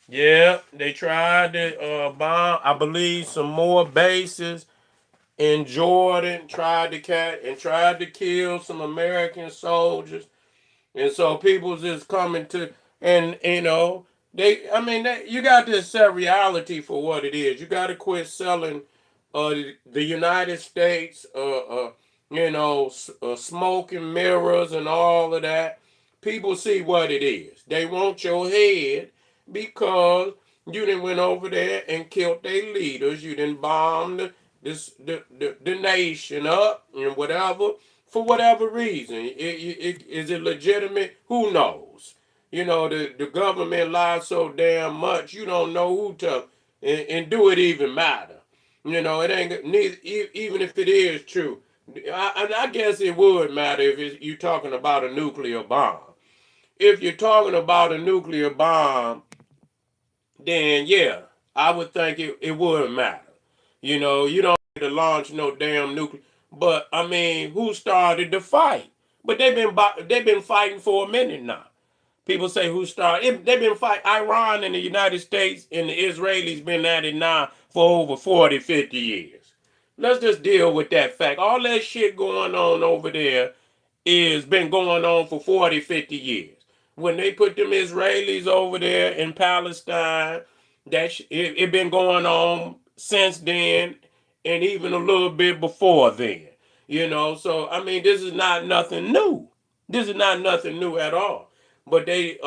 Yeah, they tried to bomb, I believe, some more bases in Jordan. Tried to kill some American soldiers, and so people's just coming to, and I mean, you got to accept reality for what it is. You got to quit selling uh, the United States, smoke and mirrors and all of that. People see what it is. They want your head because you didn't went over there and killed their leaders. You didn't bomb the nation up and whatever for whatever reason. Is it legitimate? Who knows? The government lies so damn much, you don't know who to, and do it even matter? It ain't neither, even if it is true. I guess it would matter if you're talking about a nuclear bomb. If you're talking about a nuclear bomb, then yeah, I would think it would matter. You don't need to launch no damn nuclear. But I mean, who started the fight? But they've been fighting for a minute now. People say who started. They've been fighting. Iran and the United States and the Israelis been at it now for over 40, 50 years. Let's just deal with that fact. All that shit going on over there is been going on for 40, 50 years. When they put them Israelis over there in Palestine, it been going on since then, and even a little bit before then. So I mean, this is not nothing new. This is not nothing new at all. But they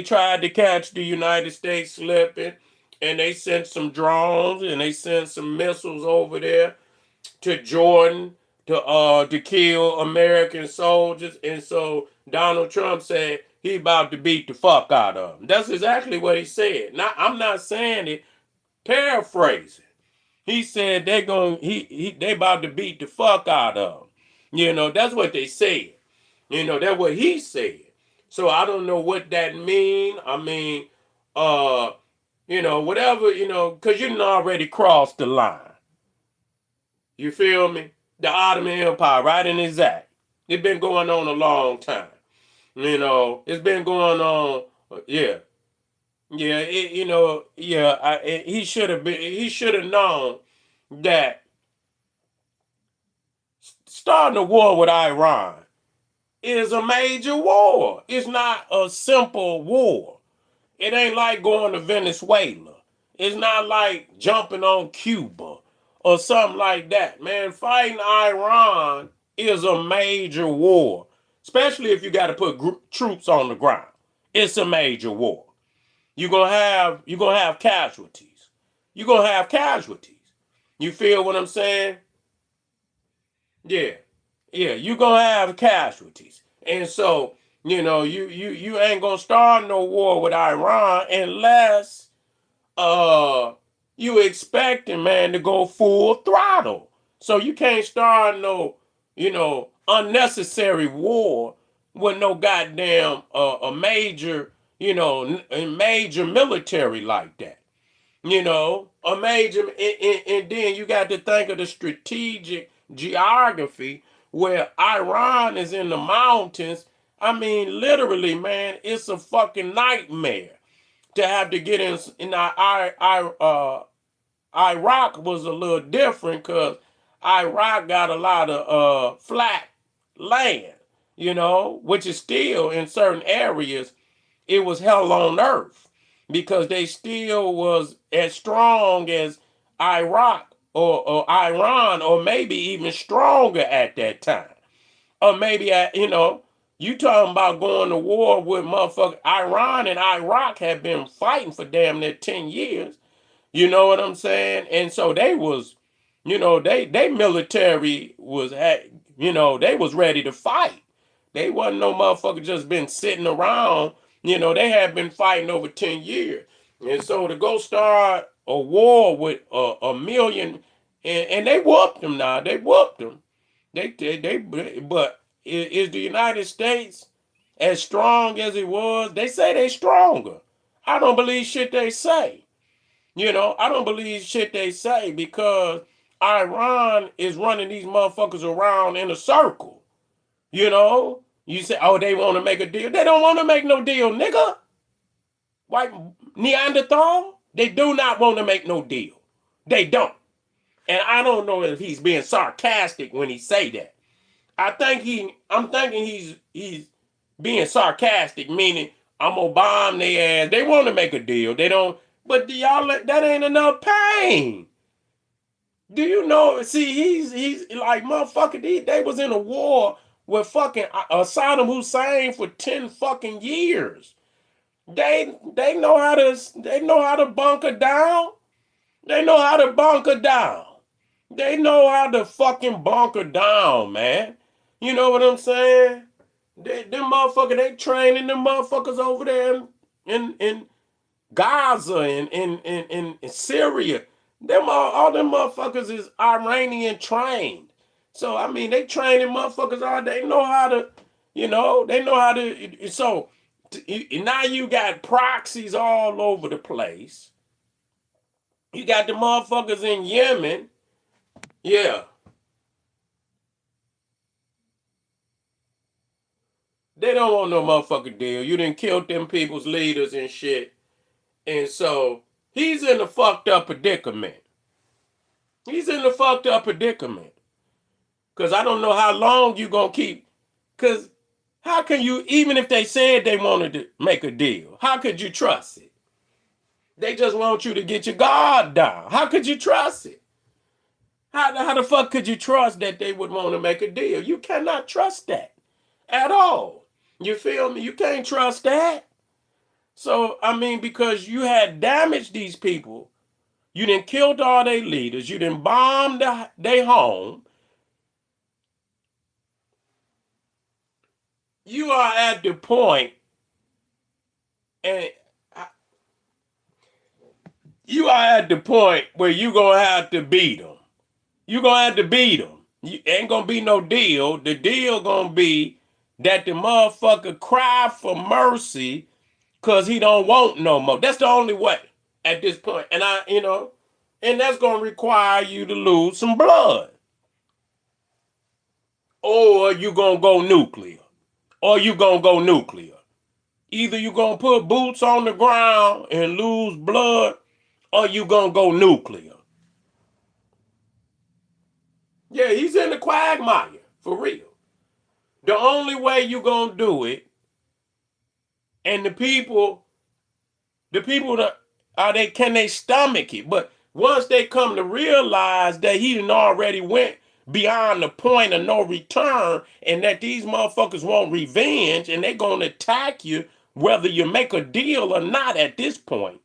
tried to catch the United States slipping, and they sent some drones and they sent some missiles over there to Jordan to kill American soldiers. And so Donald Trump said he about to beat the fuck out of them. That's exactly what he said. Now I'm not saying it, paraphrasing. He said they about to beat the fuck out of them. That's what they said. That's what he said. So I don't know what that mean. I mean, uh, whatever, because you done already crossed the line. You feel me? The Ottoman Empire, right in his act. It's been going on a long time. It's been going on. Yeah, yeah. Yeah. He should have been. He should have known that starting a war with Iran is a major war. It's not a simple war. It ain't like going to Venezuela. It's not like jumping on Cuba or something like that. Man, fighting Iran is a major war, especially if you got to put troops on the ground. It's a major war. You're gonna have casualties. You're gonna have casualties. You feel what I'm saying? Yeah. Yeah, you're gonna have casualties. And so, you ain't gonna start no war with Iran unless uh you expecting, man, to go full throttle. So you can't start no, unnecessary war with no goddamn a major, a major military like that. A major, and then you got to think of the strategic geography where Iran is in the mountains. I mean, literally, man, it's a fucking nightmare to have to get in. Iraq was a little different because Iraq got a lot of flat land, which is still in certain areas it was hell on earth because they still was as strong as Iraq or Iran or maybe even stronger at that time. Or maybe you talking about going to war with motherfucker Iran and Iraq have been fighting for damn near 10 years. You know what I'm saying? And so they was, they military was at, they was ready to fight. They wasn't no motherfucker just been sitting around. They had been fighting over 10 years. And so to go start a war with a million, and they whooped them now. They whooped them. But is the United States as strong as it was? They say they stronger. I don't believe shit they say. I don't believe shit they say because Iran is running these motherfuckers around in a circle. You say, oh, they want to make a deal. They don't want to make no deal, nigga. white Neanderthal, they do not want to make no deal. They don't. And I don't know if he's being sarcastic when he say that. I'm thinking he's being sarcastic, meaning I'm gonna bomb their ass. They want to make a deal. They don't, but y'all that ain't enough pain. Do you know? See, he's like motherfucker. They was in a war with fucking Saddam Hussein for 10 fucking years. They know how to bunker down. They know how to bunker down. They know how to fucking bunker down, man. You know what I'm saying? Them motherfuckers, they training them motherfuckers over there in Gaza and in Syria. All them motherfuckers is Iranian trained. So I mean, they training motherfuckers all day. They know how to, they know how to. So now you got proxies all over the place. You got the motherfuckers in Yemen. Yeah, they don't want no motherfucking deal. You done killed them people's leaders and shit. And so he's in a fucked up predicament. He's in a fucked up predicament. Cause I don't know how long you gonna keep. Cause how can you, even if they said they wanted to make a deal, how could you trust it? They just want you to get your guard down. How could you trust it? How the fuck could you trust that they would want to make a deal? You cannot trust that at all. You feel me? You can't trust that. So, I mean, because you had damaged these people, you done killed all their leaders, you done bombed their home. You are at the point, and you are at the point where you gonna have to beat them. You gonna have to beat them. You ain't gonna be no deal. The deal gonna be that the motherfucker cry for mercy because he don't want no more. That's the only way at this point. And and that's gonna require you to lose some blood. Or you gonna go nuclear. Or you gonna go nuclear. Either you gonna put boots on the ground and lose blood, or you gonna go nuclear. Yeah, he's in the quagmire, for real. The only way you gonna do it, and the people that are they can they stomach it? But once they come to realize that he done already went beyond the point of no return, and that these motherfuckers want revenge, and they gonna attack you whether you make a deal or not. At this point,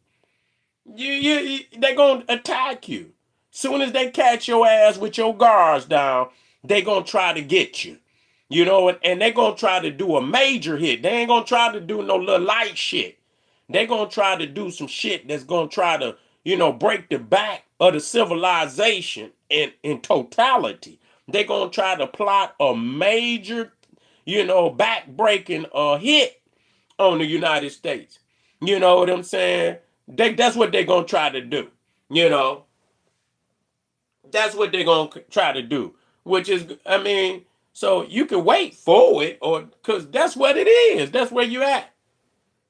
they gonna attack you. Soon as they catch your ass with your guards down, they gonna try to get you. And they gonna try to do a major hit. They ain't gonna try to do no little light shit. They gonna try to do some shit that's gonna try to, break the back of the civilization in totality. They gonna try to plot a major, back breaking hit on the United States. You know what I'm saying? That's what they're gonna try to do. You know, that's what they're gonna try to do. Which is, I mean, so you can wait for it, or because that's what it is. That's where you at.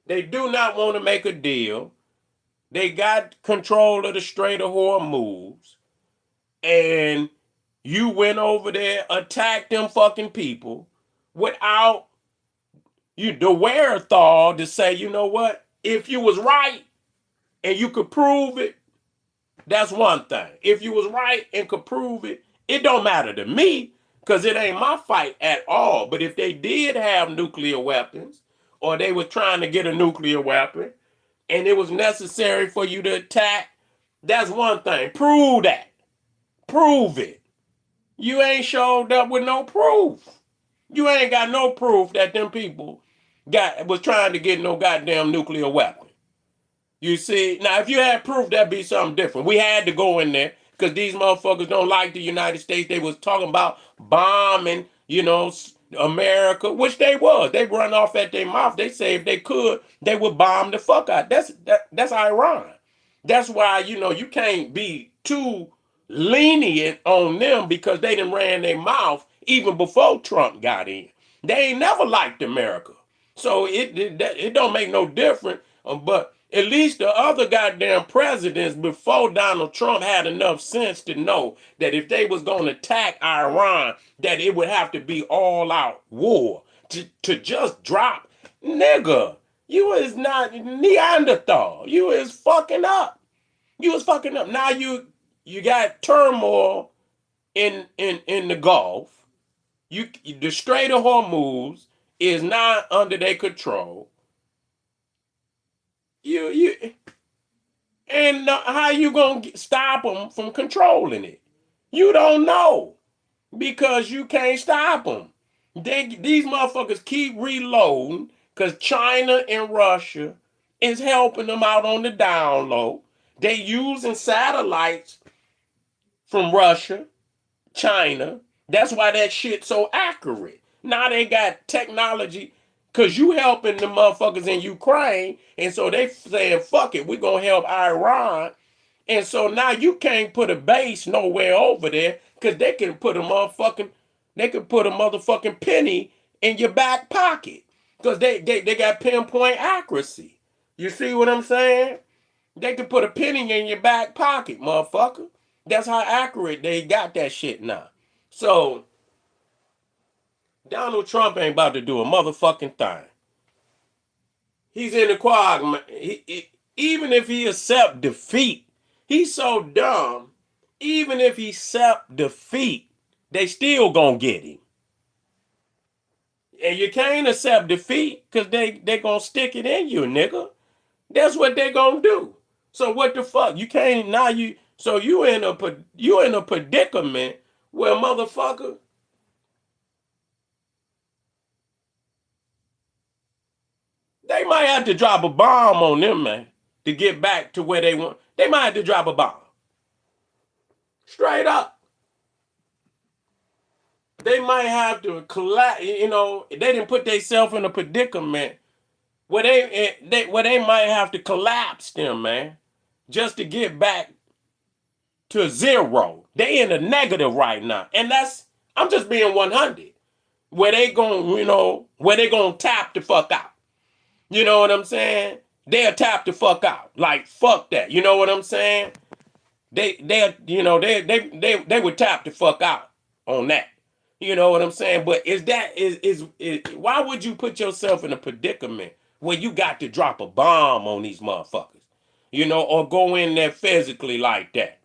They do not want to make a deal. They got control of the Strait of Hormuz, and you went over there, attacked them fucking people without the wherewithal to say, you know what? If you was right and you could prove it, that's one thing. If you was right and could prove it, it don't matter to me because it ain't my fight at all. But if they did have nuclear weapons or they were trying to get a nuclear weapon and it was necessary for you to attack, that's one thing. Prove that. Prove it. You ain't showed up with no proof. You ain't got no proof that them people was trying to get no goddamn nuclear weapon. You see, now if you had proof, that'd be something different. We had to go in there because these motherfuckers don't like the United States. They was talking about bombing, America, which they was. They run off at their mouth. They say if they could, they would bomb the fuck out. That's ironic. That's why you can't be too lenient on them because they done ran their mouth even before Trump got in. They ain't never liked America, so it don't make no difference. But At least the other goddamn presidents before Donald Trump had enough sense to know that if they was going to attack Iran, that it would have to be all out war. To just drop, nigga, you is not Neanderthal. You is fucking up. You was fucking up. Now you got turmoil in the Gulf. The Strait of Hormuz is not under their control. You and how you gonna stop them from controlling it? You don't know because you can't stop them. These motherfuckers keep reloading because China and Russia is helping them out on the down low. They using satellites from Russia, China. That's why that shit's so accurate. Now they got technology because you helping the motherfuckers in Ukraine. And so they saying, fuck it, we're going to help Iran. And so now you can't put a base nowhere over there because they can put a motherfucking penny in your back pocket because they got pinpoint accuracy. You see what I'm saying? They can put a penny in your back pocket, motherfucker. That's how accurate they got that shit now. So Donald Trump ain't about to do a motherfucking thing. He's in the quagmire. Even if he accept defeat, he's so dumb. Even if he accept defeat, they still gonna get him. And you can't accept defeat because they gonna stick it in you, nigga. That's what they gonna do. So what the fuck? You can't now you. So you in a predicament where motherfucker. They might have to drop a bomb on them, man, to get back to where they want. They might have to drop a bomb. Straight up. They might have to collapse. They didn't put themselves in a predicament where they might have to collapse them, man, just to get back to zero. They in the negative right now, and I'm just being 100. Where they gonna tap the fuck out. You know what I'm saying? They'll tap the fuck out. Like fuck that. You know what I'm saying? They would tap the fuck out on that. You know what I'm saying? But why would you put yourself in a predicament where you got to drop a bomb on these motherfuckers? Or go in there physically like that.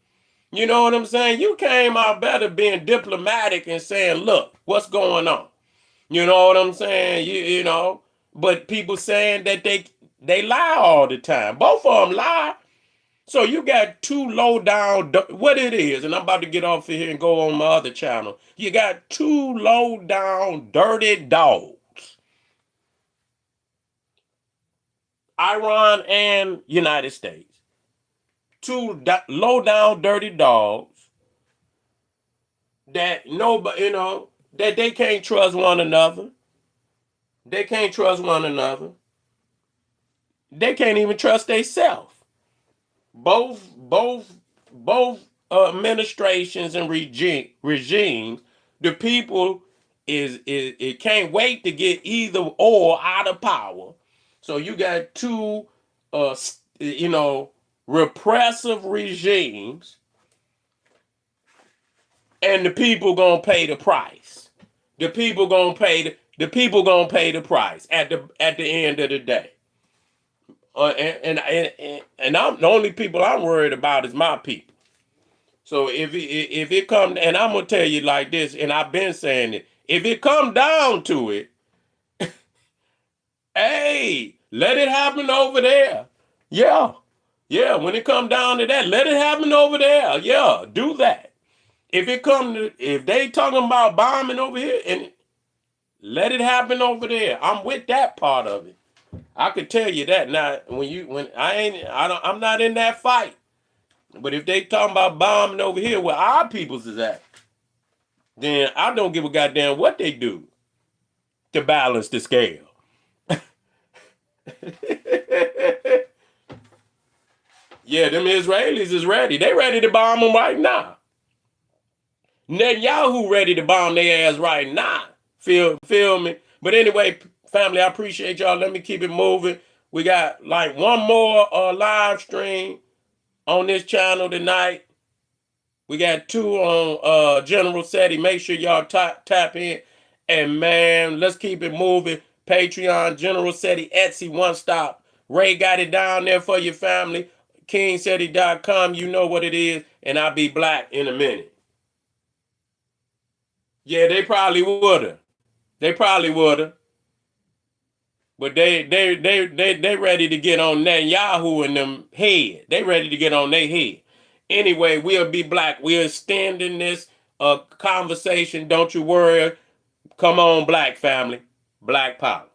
You know what I'm saying? You came out better being diplomatic and saying, look, what's going on? You know what I'm saying? But people saying that they lie all the time. Both of them lie. So you got two low down, what it is, and I'm about to get off of here and go on my other channel. You got two low down, dirty dogs. Iran and United States. Two low down, dirty dogs that nobody, that they can't trust one another. They can't trust one another. They can't even trust themselves. Both administrations and regimes, the people is it can't wait to get either or out of power. So you got two repressive regimes, and the people gonna pay the price. The people gonna pay the price at the end of the day. And I'm the only people I'm worried about is my people. So if it come, and I'm gonna tell you like this, and I've been saying it, if it come down to it, hey, let it happen over there. Yeah, yeah. When it come down to that, let it happen over there. Yeah, do that. If they talking about bombing over here, and let it happen over there. I'm with that part of it. I could tell you that now. I'm not in that fight. But if they talking about bombing over here where our peoples is at, then I don't give a goddamn what they do to balance the scale. Yeah, them Israelis is ready. They ready to bomb them right now. Netanyahu ready to bomb their ass right now. Feel me? But anyway, family, I appreciate y'all. Let me keep it moving. We got like one more live stream on this channel tonight. We got two on General SETI. Make sure y'all tap in. And man, let's keep it moving. Patreon, General SETI, Etsy, One Stop. Ray got it down there for your family. KingSETI.com, you know what it is. And I'll be black in a minute. Yeah, they probably would have. They probably would have. But they ready to get on Netanyahu and them head. They ready to get on their head. Anyway, we'll be black. We're extending this conversation. Don't you worry. Come on, black family. Black power.